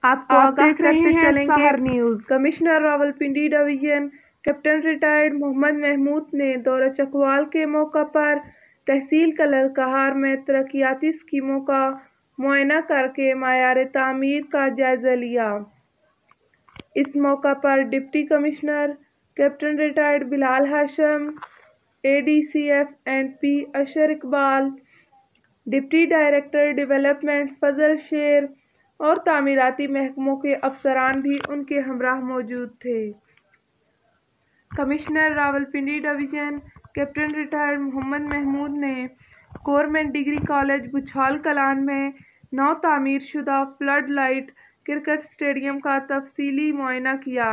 آپ دیکھ رہے ہیں Sahar news. Commissioner Rawalpindi division captain retired Muhammad Mahmood نے دورہ چکوال کے موقع پر تحصیل کلر کہار میں ترقیاتی اسکیموں کا معائنہ کرکے معیار تعمیر کا جائزہ لیا۔ اس موقع پر deputy commissioner captain retired Bilal Hashim, A D C F and P Ashar Iqbal, deputy director development فضل شیر اور تعمیراتی محکموں کے افسران بھی ان کے ہمراہ موجود تھے۔ Commissioner Rawalpindi division captain retired Muhammad Mahmood نے government degree college Bachhol Kalan میں نو تعمیر شدہ فلڈ لائٹ کرکٹ اسٹیڈیم کا تفصیلی معائنہ کیا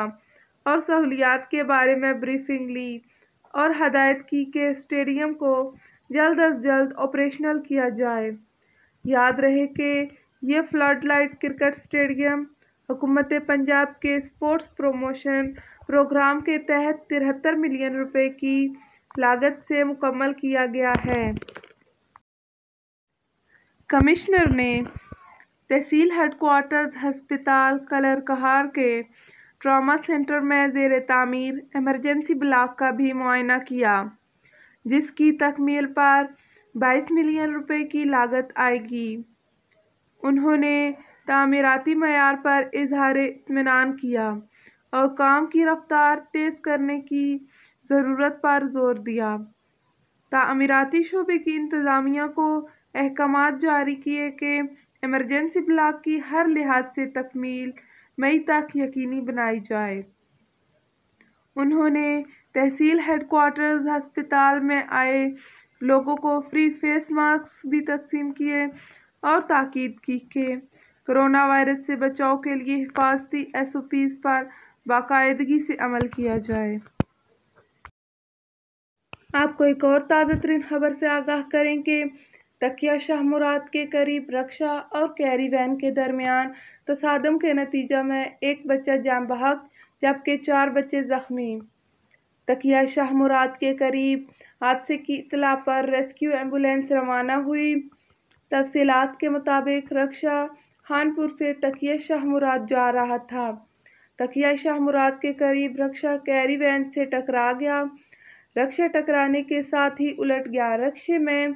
اور سہولیات کے بارے میں بریفنگ لی اور ہدایت کی کہ اسٹیڈیم کو جلد از جلد آپریشنل کیا جائے۔ یاد رہے کہ یہ فلڈ لائٹ کرکٹ اسٹیڈیم حکومت پنجاب کے اسپورٹس پروموشن پروگرام کے تحت 73 ملین روپے کی لاگت سے مکمل کیا گیا ہے۔ کمشنر نے تحصیل ہیڈ کوارٹرز ہسپتال کلر کہار کے ٹراما سینٹر میں زیر تعمیر ایمرجنسی بلاک کا بھی معائنہ کیا، جس کی تکمیل پر 22 ملین روپے کی لاگت آئے گی۔ انہوں نے تعمیراتی معیار پر اظہار اطمینان کیا اور کام کی رفتار تیز کرنے کی ضرورت پر زور دیا۔ تعمیراتی شعبے کی انتظامیہ کو احکامات جاری کیے کہ ایمرجنسی بلاک کی ہر لحاظ سے تکمیل مئی تک یقینی بنائی جائے۔ انہوں نے تحصیل ہیڈ کوارٹرز ہسپتال میں آئے لوگوں کو فری فیس ماسک بھی تقسیم کیے اور تاکید کی کہ کورونا وائرس سے بچاؤ کے لیے حفاظتی SOPs پر باقاعدگی سے عمل کیا جائے۔ آپ کو ایک اور تازہ ترین خبر سے آگاہ کریں کہ تکیہ شاہ مراد کے قریب رکشا اور کیری وین کے درمیان تصادم کے نتیجے میں ایک بچہ جاں بحق جبکہ 4 بچے زخمی۔ تکیہ شاہ مراد کے قریب حادثے کی اطلاع پر ریسکیو ایمبولینس روانہ ہوئی۔ تفصیلات کے مطابق رکشا خانپور سے تکیہ شاہ مراد جا رہا تھا۔ تکیہ شاہ مراد کے قریب رکشا کیری وین سے ٹکرا گیا۔ رکشا ٹکرانے کے ساتھ ہی الٹ گیا۔ رکشے میں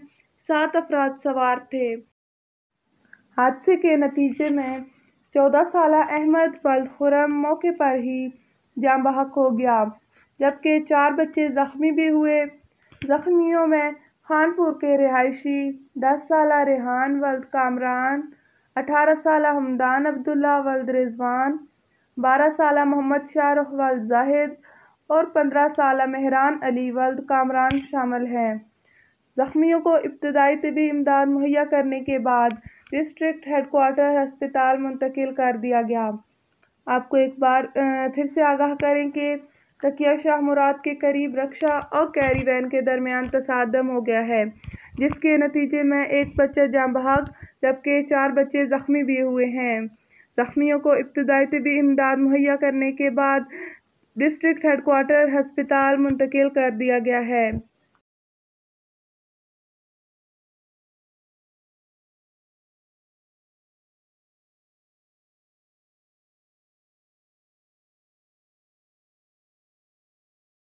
7 افراد سوار تھے۔ حادثے کے نتیجے میں 14 سالہ احمد ولد خرم موقع پر ہی جاں بحق ہو گیا جبکہ 4 بچے زخمی بھی ہوئے۔ زخمیوں میں خانپور کے رہائشی 10 سالہ ریحان ولد کامران، 18 سالہ حمدان عبداللہ ولد رضوان، 12 سالہ محمد شاہ رخ ولد زاہد اور 15 سالہ مہران علی ولد کامران شامل ہیں۔ زخمیوں کو ابتدائی طبی امداد مہیا کرنے کے بعد ڈسٹرکٹ ہیڈ کوارٹر ہسپتال منتقل کر دیا گیا۔ آپ کو ایک بار پھر سے آگاہ کریں کہ تکیہ شاہ مراد کے قریب رکشا اور کیری وین کے درمیان تصادم ہو گیا ہے، جس کے نتیجے میں ایک بچہ جاں بحق جبکہ 4 بچے زخمی بھی ہوئے ہیں۔ زخمیوں کو ابتدائی طبی امداد مہیا کرنے کے بعد ڈسٹرکٹ ہیڈ کوارٹر ہسپتال منتقل کر دیا گیا ہے۔